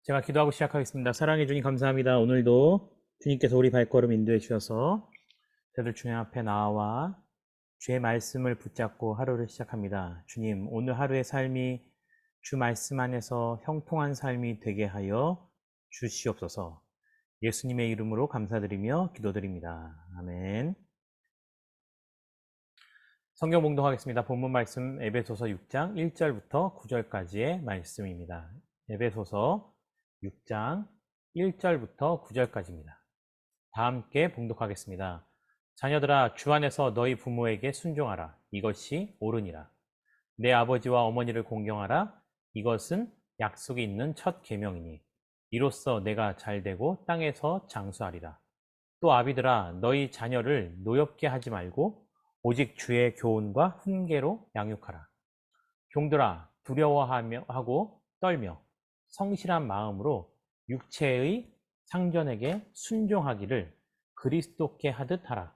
제가 기도하고 시작하겠습니다. 사랑해 주님 감사합니다. 오늘도 주님께서 우리 발걸음 인도해 주셔서 저들 주님 앞에 나와 주의 말씀을 붙잡고 하루를 시작합니다. 주님, 오늘 하루의 삶이 주 말씀 안에서 형통한 삶이 되게 하여 주시옵소서. 예수님의 이름으로 감사드리며 기도드립니다. 아멘. 성경 봉독하겠습니다. 본문 말씀 에베소서 6장 1절부터 9절까지의 말씀입니다. 에베소서 6장 1절부터 9절까지입니다. 다 함께 봉독하겠습니다. 자녀들아, 주 안에서 너희 부모에게 순종하라. 이것이 옳으니라. 내 아버지와 어머니를 공경하라. 이것은 약속이 있는 첫 계명이니 이로써 내가 잘되고 땅에서 장수하리라. 또 아비들아, 너희 자녀를 노엽게 하지 말고 오직 주의 교훈과 훈계로 양육하라. 종들아, 두려워하고 떨며 성실한 마음으로 육체의 상전에게 순종하기를 그리스도께 하듯 하라.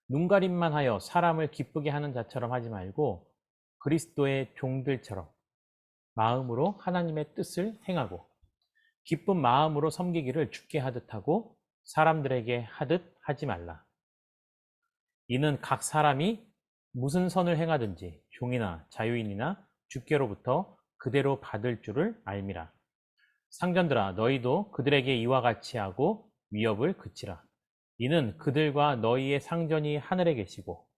눈가림만 하여 사람을 기쁘게 하는 자처럼 하지 말고 그리스도의 종들처럼 마음으로 하나님의 뜻을 행하고 기쁜 마음으로 섬기기를 주께 하듯 하고 사람들에게 하듯 하지 말라. 이는 각 사람이 무슨 선을 행하든지 종이나 자유인이나 주께로부터 그대로 받을 줄을 알미라. 상전들아, 너희도 그들에게 이와 같이 하고 위협을 그치라. 이는 그들과 너희의 상전이 하늘에 계시고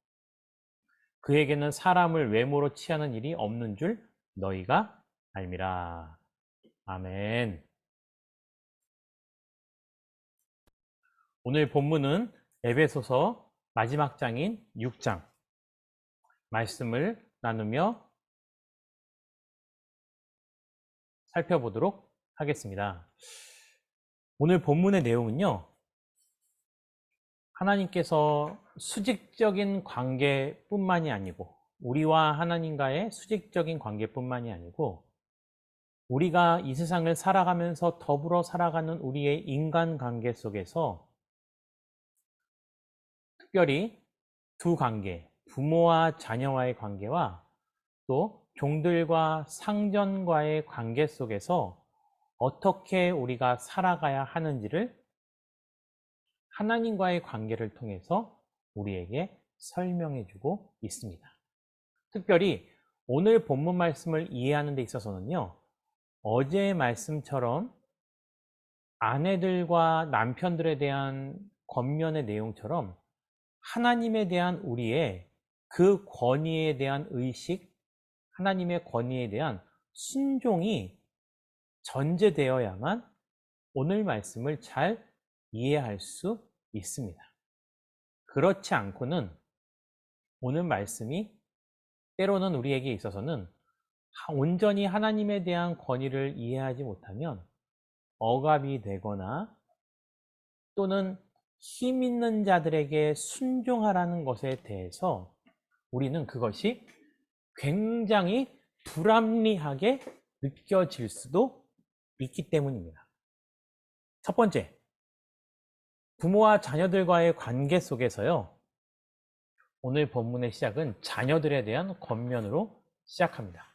그에게는 사람을 외모로 취하는 일이 없는 줄 너희가 알미라. 아멘. 오늘 본문은 에베소서 마지막 장인 6장 말씀을 나누며 살펴보도록 하겠습니다. 오늘 본문의 내용은요, 하나님께서 수직적인 관계뿐만이 아니고 우리와 하나님과의 수직적인 관계뿐만이 아니고 우리가 이 세상을 살아가면서 더불어 살아가는 우리의 인간관계 속에서 특별히 두 관계, 부모와 자녀와의 관계와 또 종들과 상전과의 관계 속에서 어떻게 우리가 살아가야 하는지를 하나님과의 관계를 통해서 우리에게 설명해 주고 있습니다. 특별히 오늘 본문 말씀을 이해하는 데 있어서는요, 어제의 말씀처럼 아내들과 남편들에 대한 권면의 내용처럼 하나님에 대한 우리의 그 권위에 대한 의식, 하나님의 권위에 대한 순종이 전제되어야만 오늘 말씀을 잘 이해할 수 있습니다. 그렇지 않고는 오늘 말씀이 때로는 우리에게 있어서는 온전히 하나님에 대한 권위를 이해하지 못하면 억압이 되거나 또는 힘 있는 자들에게 순종하라는 것에 대해서 우리는 그것이 굉장히 불합리하게 느껴질 수도 있기 때문입니다. 첫 번째, 부모와 자녀들과의 관계 속에서요, 오늘 본문의 시작은 자녀들에 대한 권면으로 시작합니다.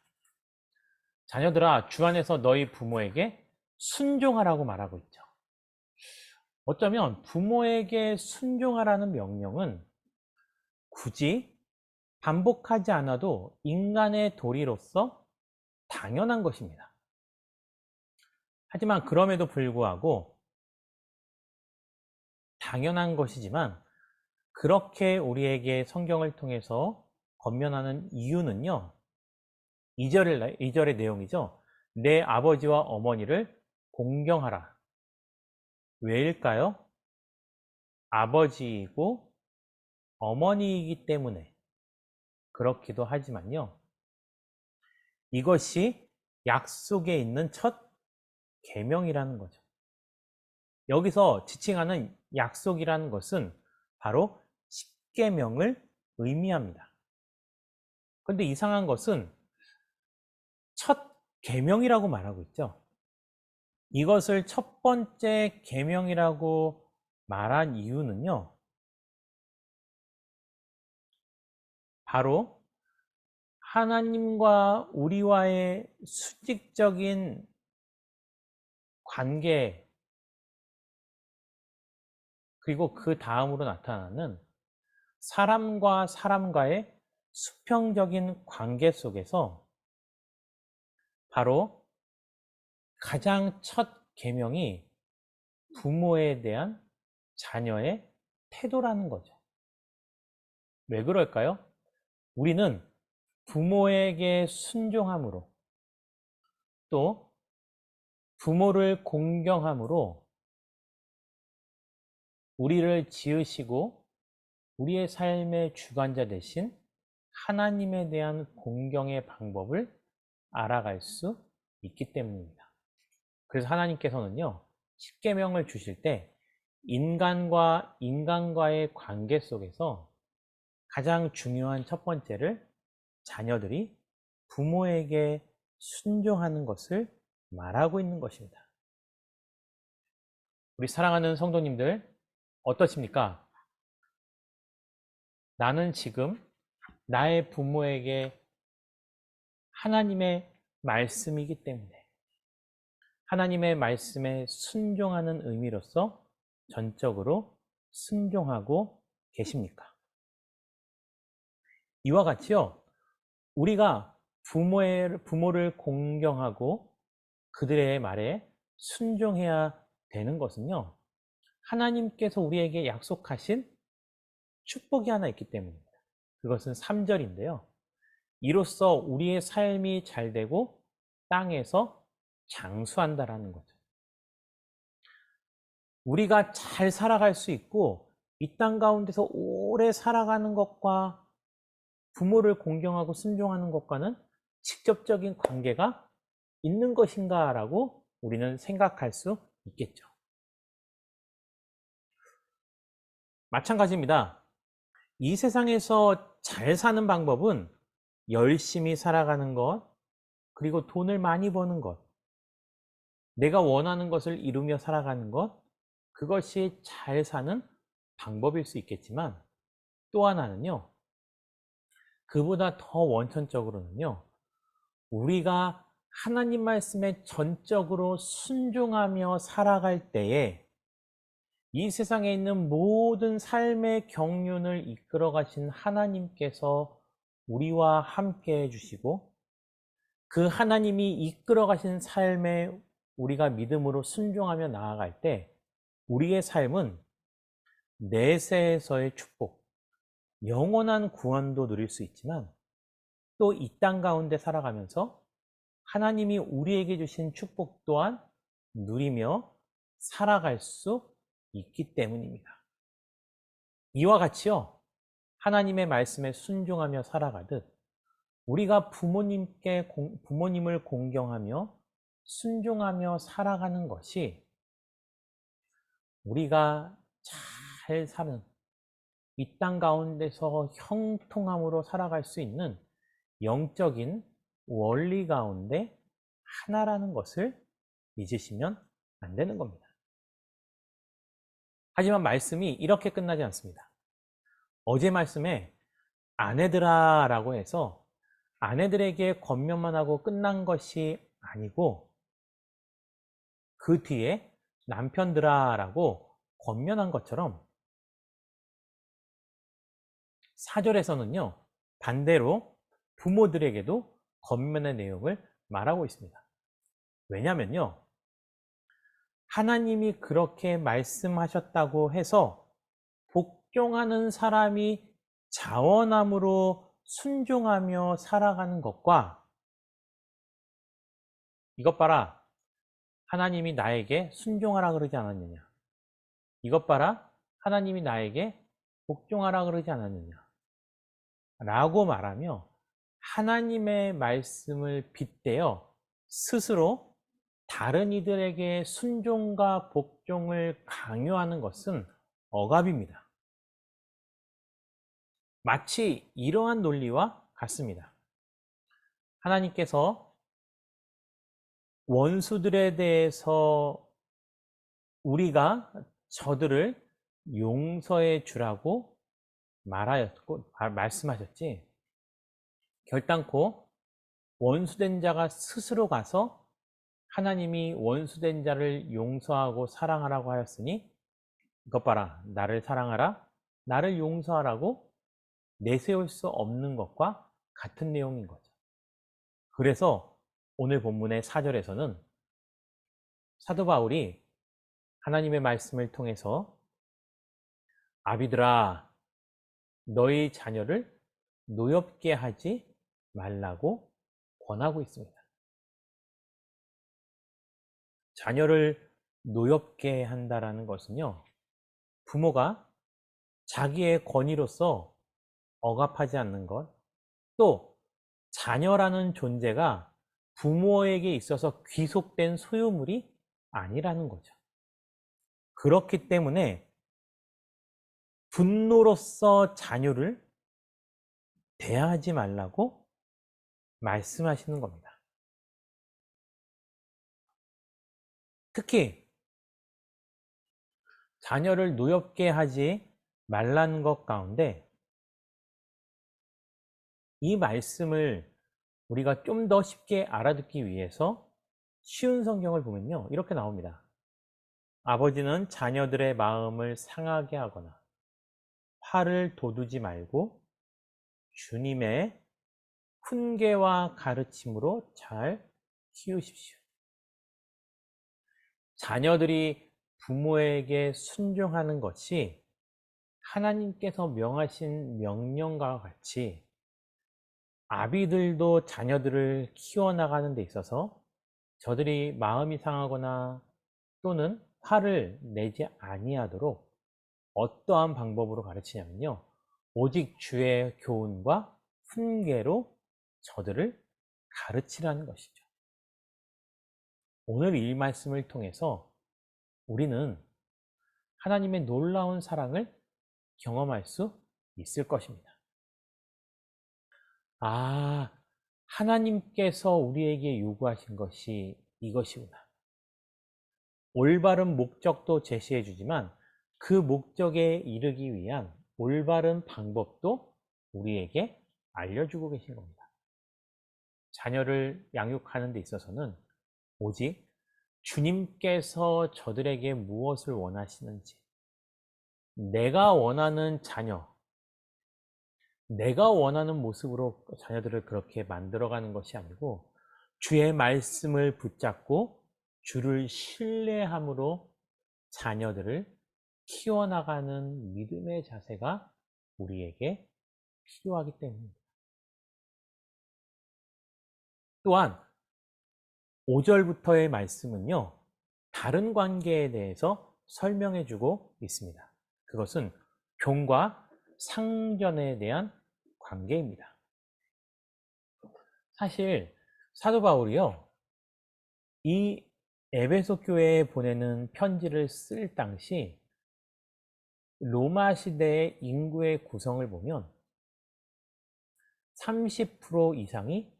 자녀들아, 주 안에서 너희 부모에게 순종하라고 말하고 있죠. 어쩌면 부모에게 순종하라는 명령은 굳이 반복하지 않아도 인간의 도리로서 당연한 것입니다. 하지만 그럼에도 불구하고 당연한 것이지만 그렇게 우리에게 성경을 통해서 권면하는 이유는요, 2절의 내용이죠. 내 아버지와 어머니를 공경하라. 왜일까요? 아버지이고 어머니이기 때문에 그렇기도 하지만요, 이것이 약속에 있는 첫 계명이라는 거죠. 여기서 지칭하는 약속이라는 것은 바로 십계명을 의미합니다. 그런데 이상한 것은 첫 계명이라고 말하고 있죠. 이것을 첫 번째 계명이라고 말한 이유는요, 바로 하나님과 우리와의 수직적인 관계, 그리고 그 다음으로 나타나는 사람과 사람과의 수평적인 관계 속에서 바로 가장 첫 계명이 부모에 대한 자녀의 태도라는 거죠. 왜 그럴까요? 우리는 부모에게 순종함으로, 또 부모를 공경함으로 우리를 지으시고 우리의 삶의 주관자 되신 하나님에 대한 공경의 방법을 알아갈 수 있기 때문입니다. 그래서 하나님께서는요, 십계명을 주실 때 인간과 인간과의 관계 속에서 가장 중요한 첫 번째를 자녀들이 부모에게 순종하는 것을 말하고 있는 것입니다. 우리 사랑하는 성도님들, 어떠십니까? 나는 지금 나의 부모에게 하나님의 말씀이기 때문에 하나님의 말씀에 순종하는 의미로서 전적으로 순종하고 계십니까? 이와 같이요, 우리가 부모를 공경하고 그들의 말에 순종해야 되는 것은요, 하나님께서 우리에게 약속하신 축복이 하나 있기 때문입니다. 그것은 3절인데요. 이로써 우리의 삶이 잘 되고 땅에서 장수한다라는 거죠. 우리가 잘 살아갈 수 있고 이 땅 가운데서 오래 살아가는 것과 부모를 공경하고 순종하는 것과는 직접적인 관계가 있는 것인가라고 우리는 생각할 수 있겠죠. 마찬가지입니다. 이 세상에서 잘 사는 방법은 열심히 살아가는 것, 그리고 돈을 많이 버는 것, 내가 원하는 것을 이루며 살아가는 것, 그것이 잘 사는 방법일 수 있겠지만, 또 하나는요, 그보다 더 원천적으로는요, 우리가 하나님 말씀에 전적으로 순종하며 살아갈 때에 이 세상에 있는 모든 삶의 경륜을 이끌어 가신 하나님께서 우리와 함께 해주시고, 그 하나님이 이끌어 가신 삶에 우리가 믿음으로 순종하며 나아갈 때 우리의 삶은 내세에서의 축복, 영원한 구원도 누릴 수 있지만 또 이 땅 가운데 살아가면서 하나님이 우리에게 주신 축복 또한 누리며 살아갈 수 있기 때문입니다. 이와 같이요, 하나님의 말씀에 순종하며 살아가듯 우리가 부모님을 공경하며 순종하며 살아가는 것이 우리가 잘 사는 이 땅 가운데서 형통함으로 살아갈 수 있는 영적인 원리 가운데 하나라는 것을 잊으시면 안 되는 겁니다. 하지만 말씀이 이렇게 끝나지 않습니다. 어제 말씀에 아내들아 라고 해서 아내들에게 권면만 하고 끝난 것이 아니고 그 뒤에 남편들아 라고 권면한 것처럼 4절에서는요, 반대로 부모들에게도 권면의 내용을 말하고 있습니다. 왜냐면요, 하나님이 그렇게 말씀하셨다고 해서 복종하는 사람이 자원함으로 순종하며 살아가는 것과 이것 봐라, 하나님이 나에게 순종하라 그러지 않았느냐, 이것 봐라, 하나님이 나에게 복종하라 그러지 않았느냐 라고 말하며 하나님의 말씀을 빗대어 스스로 다른 이들에게 순종과 복종을 강요하는 것은 억압입니다. 마치 이러한 논리와 같습니다. 하나님께서 원수들에 대해서 우리가 저들을 용서해 주라고 말씀하셨지, 결단코 원수된 자가 스스로 가서 하나님이 원수된 자를 용서하고 사랑하라고 하였으니 이것 봐라, 나를 사랑하라, 나를 용서하라고 내세울 수 없는 것과 같은 내용인 거죠. 그래서 오늘 본문의 4절에서는 사도 바울이 하나님의 말씀을 통해서 아비들아, 너희 자녀를 노엽게 하지 말라고 권하고 있습니다. 자녀를 노엽게 한다라는 것은요, 부모가 자기의 권위로서 억압하지 않는 것, 또 자녀라는 존재가 부모에게 있어서 귀속된 소유물이 아니라는 거죠. 그렇기 때문에 분노로서 자녀를 대하지 말라고 말씀하시는 겁니다. 특히 자녀를 노엽게 하지 말라는 것 가운데 이 말씀을 우리가 좀 더 쉽게 알아듣기 위해서 쉬운 성경을 보면요, 이렇게 나옵니다. 아버지는 자녀들의 마음을 상하게 하거나 화를 돋우지 말고 주님의 훈계와 가르침으로 잘 키우십시오. 자녀들이 부모에게 순종하는 것이 하나님께서 명하신 명령과 같이 아비들도 자녀들을 키워나가는 데 있어서 저들이 마음이 상하거나 또는 화를 내지 아니하도록 어떠한 방법으로 가르치냐면요, 오직 주의 교훈과 훈계로 저들을 가르치라는 것이죠. 오늘 이 말씀을 통해서 우리는 하나님의 놀라운 사랑을 경험할 수 있을 것입니다. 아, 하나님께서 우리에게 요구하신 것이 이것이구나. 올바른 목적도 제시해 주지만 그 목적에 이르기 위한 올바른 방법도 우리에게 알려주고 계신 겁니다. 자녀를 양육하는 데 있어서는 오직 주님께서 저들에게 무엇을 원하시는지, 내가 원하는 자녀, 내가 원하는 모습으로 자녀들을 그렇게 만들어가는 것이 아니고 주의 말씀을 붙잡고 주를 신뢰함으로 자녀들을 키워나가는 믿음의 자세가 우리에게 필요하기 때문입니다. 또한 5절부터의 말씀은요, 다른 관계에 대해서 설명해 주고 있습니다. 그것은 종과 상전에 대한 관계입니다. 사실 사도 바울이요, 이 에베소 교회에 보내는 편지를 쓸 당시 로마 시대의 인구의 구성을 보면 30% 이상이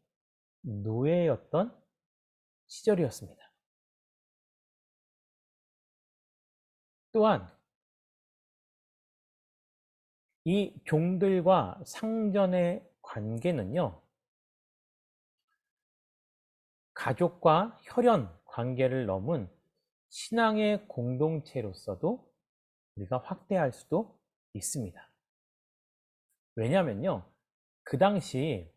노예였던 시절이었습니다. 또한 이 종들과 상전의 관계는요, 가족과 혈연 관계를 넘은 신앙의 공동체로서도 우리가 확대할 수도 있습니다. 왜냐하면요, 그 당시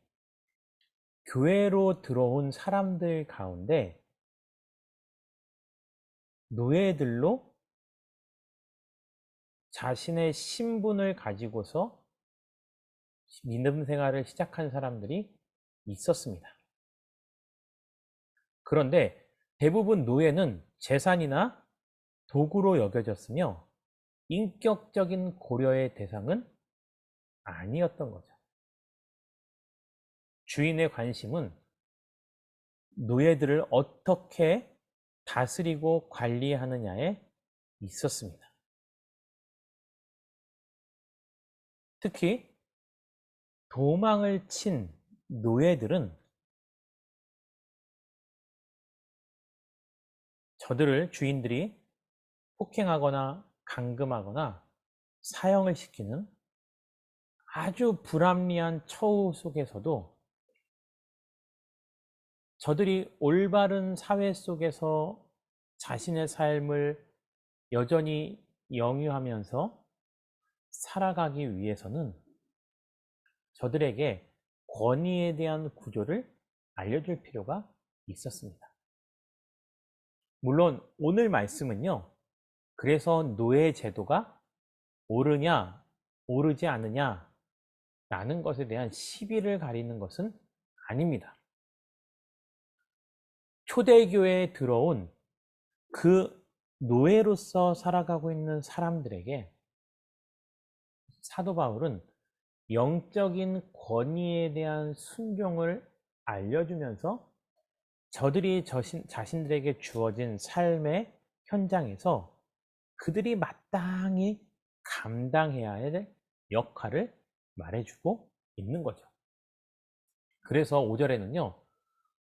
교회로 들어온 사람들 가운데 노예들로 자신의 신분을 가지고서 믿음 생활을 시작한 사람들이 있었습니다. 그런데 대부분 노예는 재산이나 도구로 여겨졌으며 인격적인 고려의 대상은 아니었던 거죠. 주인의 관심은 노예들을 어떻게 다스리고 관리하느냐에 있었습니다. 특히 도망을 친 노예들은 저들을 주인들이 폭행하거나 감금하거나 사형을 시키는 아주 불합리한 처우 속에서도 저들이 올바른 사회 속에서 자신의 삶을 여전히 영위하면서 살아가기 위해서는 저들에게 권위에 대한 구조를 알려줄 필요가 있었습니다. 물론 오늘 말씀은요, 그래서 노예 제도가 옳으냐 옳지 않느냐 라는 것에 대한 시비를 가리는 것은 아닙니다. 초대교회에 들어온 그 노예로서 살아가고 있는 사람들에게 사도 바울은 영적인 권위에 대한 순종을 알려주면서 저들이 자신들에게 주어진 삶의 현장에서 그들이 마땅히 감당해야 할 역할을 말해주고 있는 거죠. 그래서 5절에는요,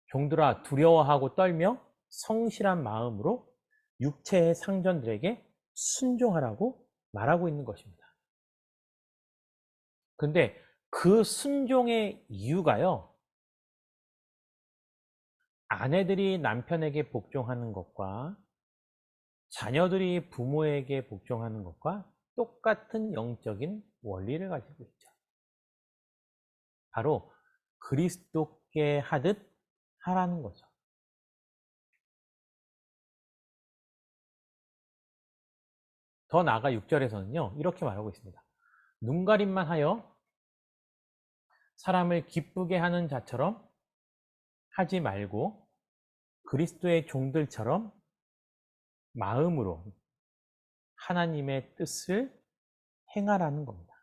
종들아 두려워하고 떨며 성실한 마음으로 육체의 상전들에게 순종하라고 말하고 있는 것입니다. 근데 그 순종의 이유가요, 아내들이 남편에게 복종하는 것과 자녀들이 부모에게 복종하는 것과 똑같은 영적인 원리를 가지고 있죠. 바로 그리스도께 하듯 하라는 거죠. 더 나아가 6절에서는요, 이렇게 말하고 있습니다. 눈가림만 하여 사람을 기쁘게 하는 자처럼 하지 말고 그리스도의 종들처럼 마음으로 하나님의 뜻을 행하라는 겁니다.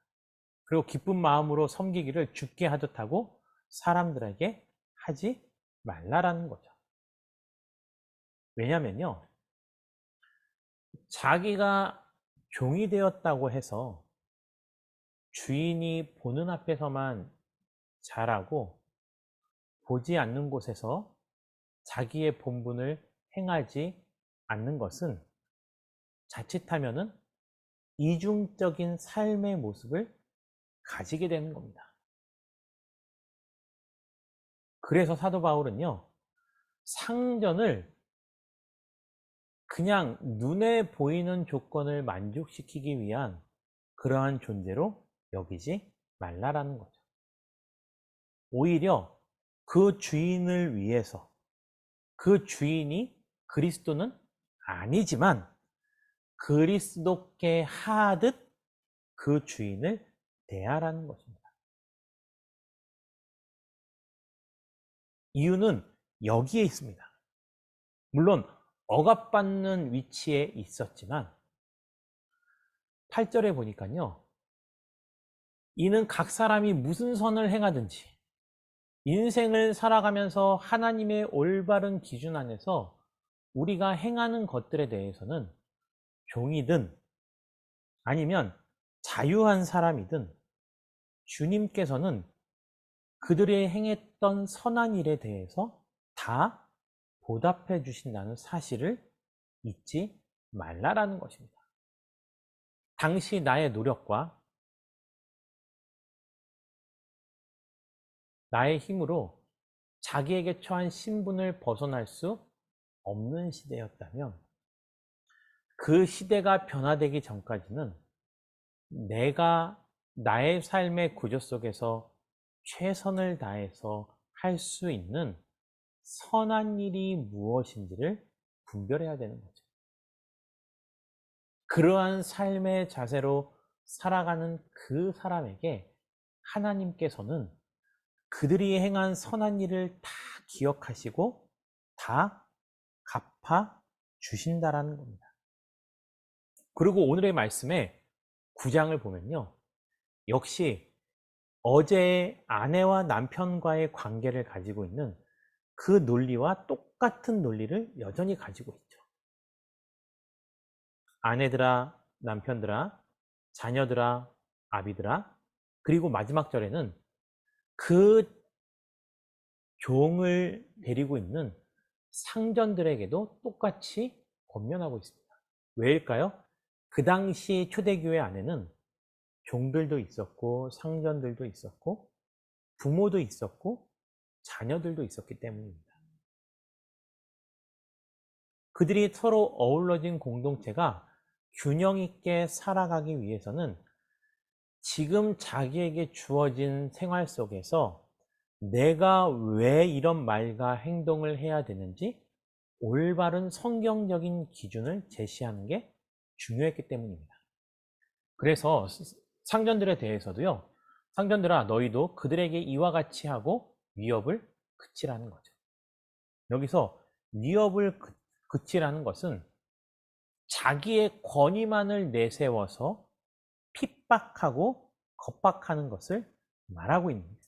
그리고 기쁜 마음으로 섬기기를 주께 하듯 하고 사람들에게 하지 말라라는 거죠. 왜냐면요, 자기가 종이 되었다고 해서 주인이 보는 앞에서만 잘하고 보지 않는 곳에서 자기의 본분을 행하지 않는 것은 자칫하면은 이중적인 삶의 모습을 가지게 되는 겁니다. 그래서 사도 바울은요, 상전을 그냥 눈에 보이는 조건을 만족시키기 위한 그러한 존재로 여기지 말라라는 거죠. 오히려 그 주인을 위해서, 그 주인이 그리스도는 아니지만 그리스도께 하듯 그 주인을 대하라는 것입니다. 이유는 여기에 있습니다. 물론 억압받는 위치에 있었지만 8절에 보니까요, 이는 각 사람이 무슨 선을 행하든지 인생을 살아가면서 하나님의 올바른 기준 안에서 우리가 행하는 것들에 대해서는 종이든 아니면 자유한 사람이든 주님께서는 그들의 행했던 선한 일에 대해서 다 보답해 주신다는 사실을 잊지 말라라는 것입니다. 당시 나의 노력과 나의 힘으로 자기에게 처한 신분을 벗어날 수 없는 시대였다면 그 시대가 변화되기 전까지는 내가 나의 삶의 구조 속에서 최선을 다해서 할 수 있는 선한 일이 무엇인지를 분별해야 되는 거죠. 그러한 삶의 자세로 살아가는 그 사람에게 하나님께서는 그들이 행한 선한 일을 다 기억하시고 다 갚아 주신다라는 겁니다. 그리고 오늘의 말씀에 9장을 보면요, 역시 어제의 아내와 남편과의 관계를 가지고 있는 그 논리와 똑같은 논리를 여전히 가지고 있죠. 아내들아, 남편들아, 자녀들아, 아비들아, 그리고 마지막 절에는 그 종을 데리고 있는 상전들에게도 똑같이 권면하고 있습니다. 왜일까요? 그 당시 초대교회 안에는 종들도 있었고 상전들도 있었고 부모도 있었고 자녀들도 있었기 때문입니다. 그들이 서로 어우러진 공동체가 균형 있게 살아가기 위해서는 지금 자기에게 주어진 생활 속에서 내가 왜 이런 말과 행동을 해야 되는지 올바른 성경적인 기준을 제시하는 게 중요했기 때문입니다. 그래서 상전들에 대해서도요, 상전들아 너희도 그들에게 이와 같이 하고 위협을 그치라는 거죠. 여기서 위협을 그치라는 것은 자기의 권위만을 내세워서 핍박하고 겁박하는 것을 말하고 있는 거예요.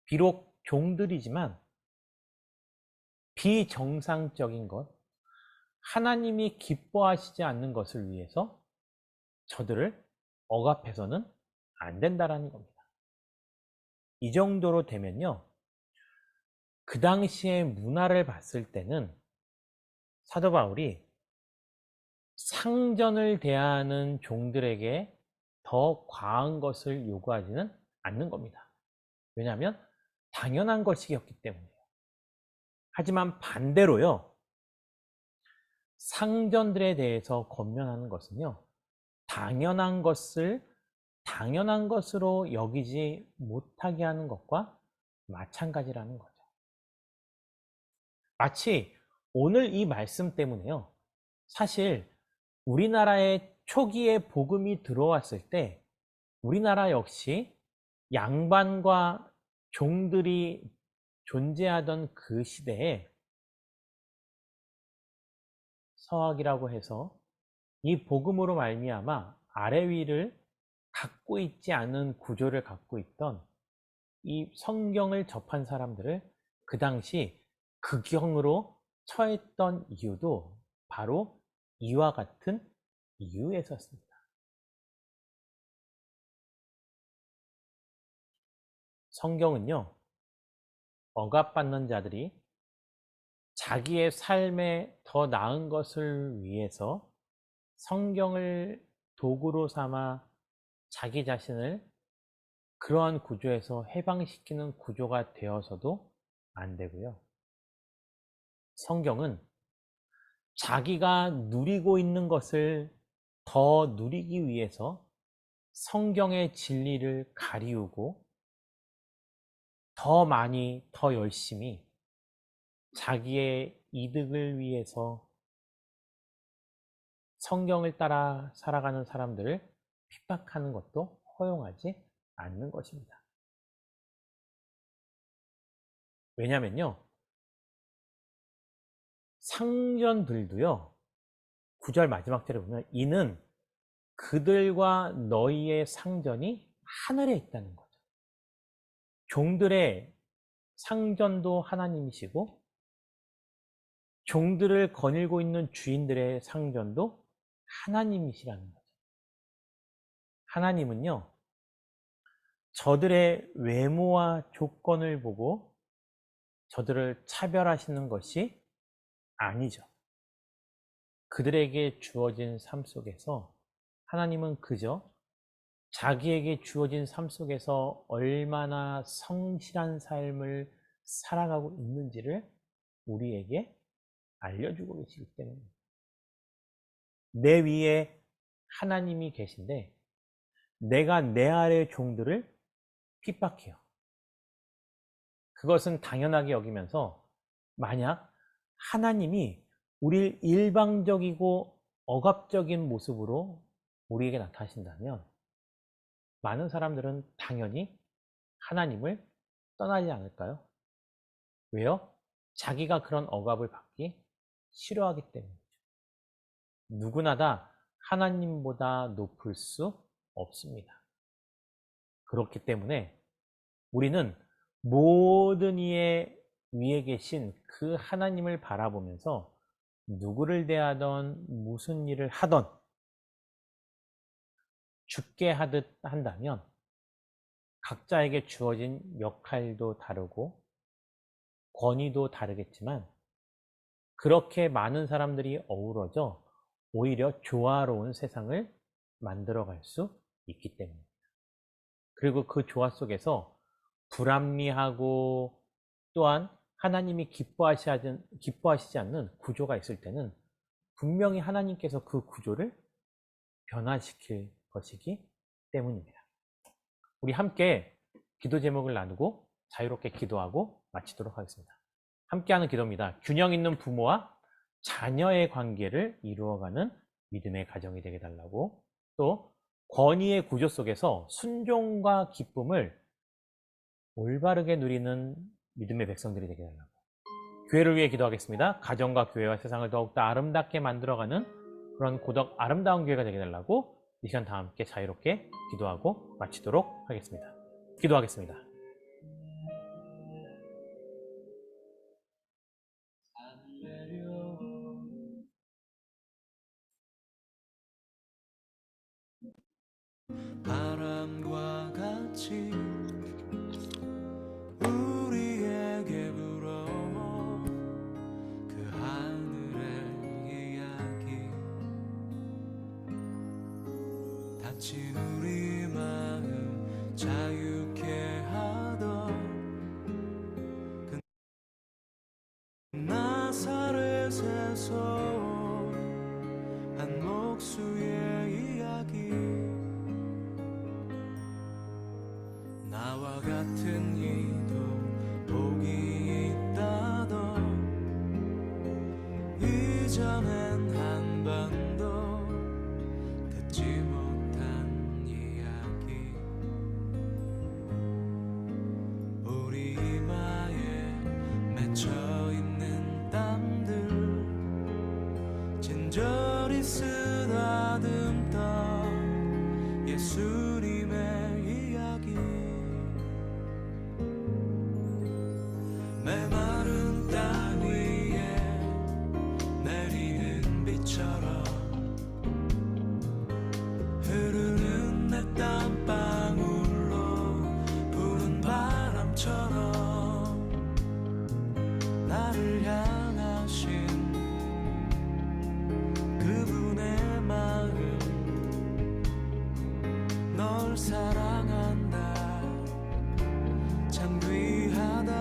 비록 종들이지만 비정상적인 것, 하나님이 기뻐하시지 않는 것을 위해서 저들을 억압해서는 안 된다라는 겁니다. 이 정도로 되면요, 그 당시의 문화를 봤을 때는 사도 바울이 상전을 대하는 종들에게 더 과한 것을 요구하지는 않는 겁니다. 왜냐하면 당연한 것이었기 때문이에요. 하지만 반대로요, 상전들에 대해서 권면하는 것은요, 당연한 것을 당연한 것으로 여기지 못하게 하는 것과 마찬가지라는 거죠. 마치 오늘 이 말씀 때문에요, 사실 우리나라에 초기에 복음이 들어왔을 때 우리나라 역시 양반과 종들이 존재하던 그 시대에 서학이라고 해서 이 복음으로 말미암아 아래 위를 갖고 있지 않은 구조를 갖고 있던 이 성경을 접한 사람들을 그 당시 극형으로 처했던 이유도 바로 이와 같은 이유에서였습니다. 성경은요, 억압받는 자들이 자기의 삶에 더 나은 것을 위해서 성경을 도구로 삼아 자기 자신을 그러한 구조에서 해방시키는 구조가 되어서도 안 되고요. 성경은 자기가 누리고 있는 것을 더 누리기 위해서 성경의 진리를 가리우고 더 많이, 더 열심히 자기의 이득을 위해서 성경을 따라 살아가는 사람들을 핍박하는 것도 허용하지 않는 것입니다. 왜냐면요, 상전들도요, 9절 마지막 절에 보면 이는 그들과 너희의 상전이 하늘에 있다는 거죠. 종들의 상전도 하나님이시고 종들을 거닐고 있는 주인들의 상전도 하나님이시라는 거죠. 하나님은요, 저들의 외모와 조건을 보고 저들을 차별하시는 것이 아니죠. 그들에게 주어진 삶 속에서 하나님은 그저 자기에게 주어진 삶 속에서 얼마나 성실한 삶을 살아가고 있는지를 우리에게 알려주고 계시기 때문입니다. 내 위에 하나님이 계신데 내가 내 아래 종들을 핍박해요. 그것은 당연하게 여기면서 만약 하나님이 우리를 일방적이고 억압적인 모습으로 우리에게 나타나신다면 많은 사람들은 당연히 하나님을 떠나지 않을까요? 왜요? 자기가 그런 억압을 받기 싫어하기 때문이죠. 누구나 다 하나님보다 높을 수 없습니다. 그렇기 때문에 우리는 모든 이의 위에 계신 그 하나님을 바라보면서 누구를 대하던 무슨 일을 하던 죽게 하듯 한다면 각자에게 주어진 역할도 다르고 권위도 다르겠지만 그렇게 많은 사람들이 어우러져 오히려 조화로운 세상을 만들어갈 수 있기 때문입니다. 그리고 그 조화 속에서 불합리하고 또한 하나님이 기뻐하시지 않는 구조가 있을 때는 분명히 하나님께서 그 구조를 변화시킬 것이기 때문입니다. 우리 함께 기도 제목을 나누고 자유롭게 기도하고 마치도록 하겠습니다. 함께하는 기도입니다. 균형 있는 부모와 자녀의 관계를 이루어가는 믿음의 가정이 되게 달라고, 또 권위의 구조 속에서 순종과 기쁨을 올바르게 누리는 믿음의 백성들이 되게 달라고, 교회를 위해 기도하겠습니다. 가정과 교회와 세상을 더욱더 아름답게 만들어가는 그런 고덕 아름다운 교회가 되게 달라고 이 시간 다 함께 자유롭게 기도하고 마치도록 하겠습니다. 기도하겠습니다. 바람과 같이 우리에게 불어온 그 하늘의 이야기, 다친 우리 마음 자유케 하던 그 나사렛에서 한 목수의 이야기, 나와 같은 이도 복이 있다던 이전엔 한 번도 듣지 못한 이야기, 우리 이마에 맺혀있는 땀들 진저리 쓰다듬던 예수님의 이야기, 메마른 땅 위에 내리는 비처럼 흐르는 내 땀방울로 부는 바람처럼 나를 향하신 그분의 마음, 널 사랑한다 참 귀하다.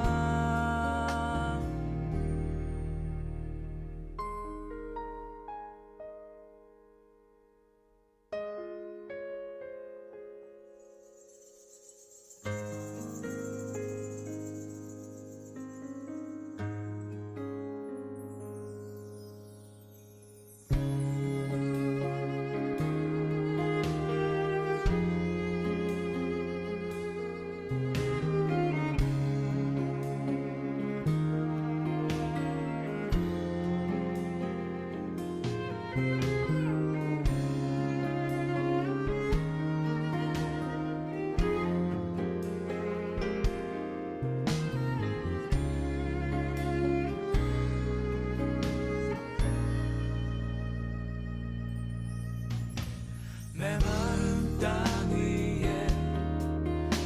메마른 땅 위에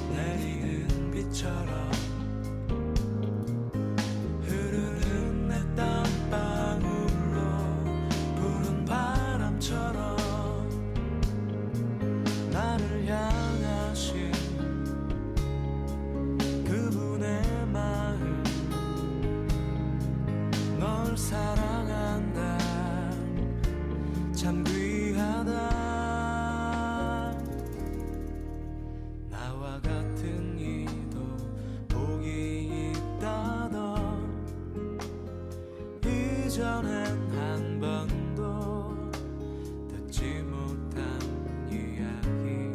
내리는 비처럼 흐르는 내 땀방울로 부는 바람처럼 나를 향하신 그분의 마음, 널 사랑한다 참 귀하다. 나와 같은 이도 복이 있다던 이전엔 한 번도 듣지 못한 이야기,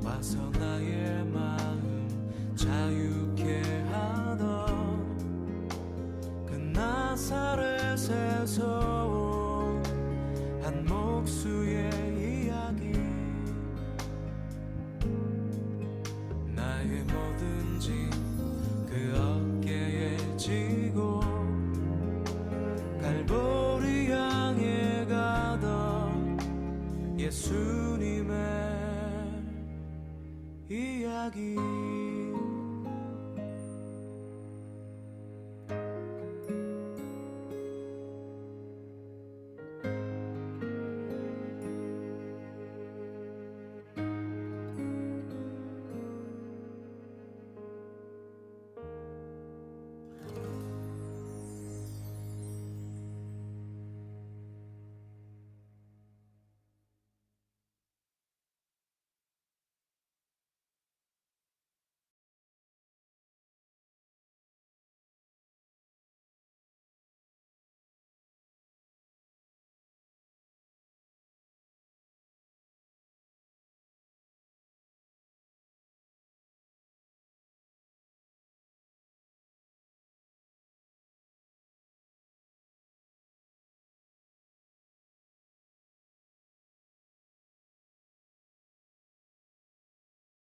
와서 나의 마음 자유케 하던 그 나사렛에서 온 한 목수의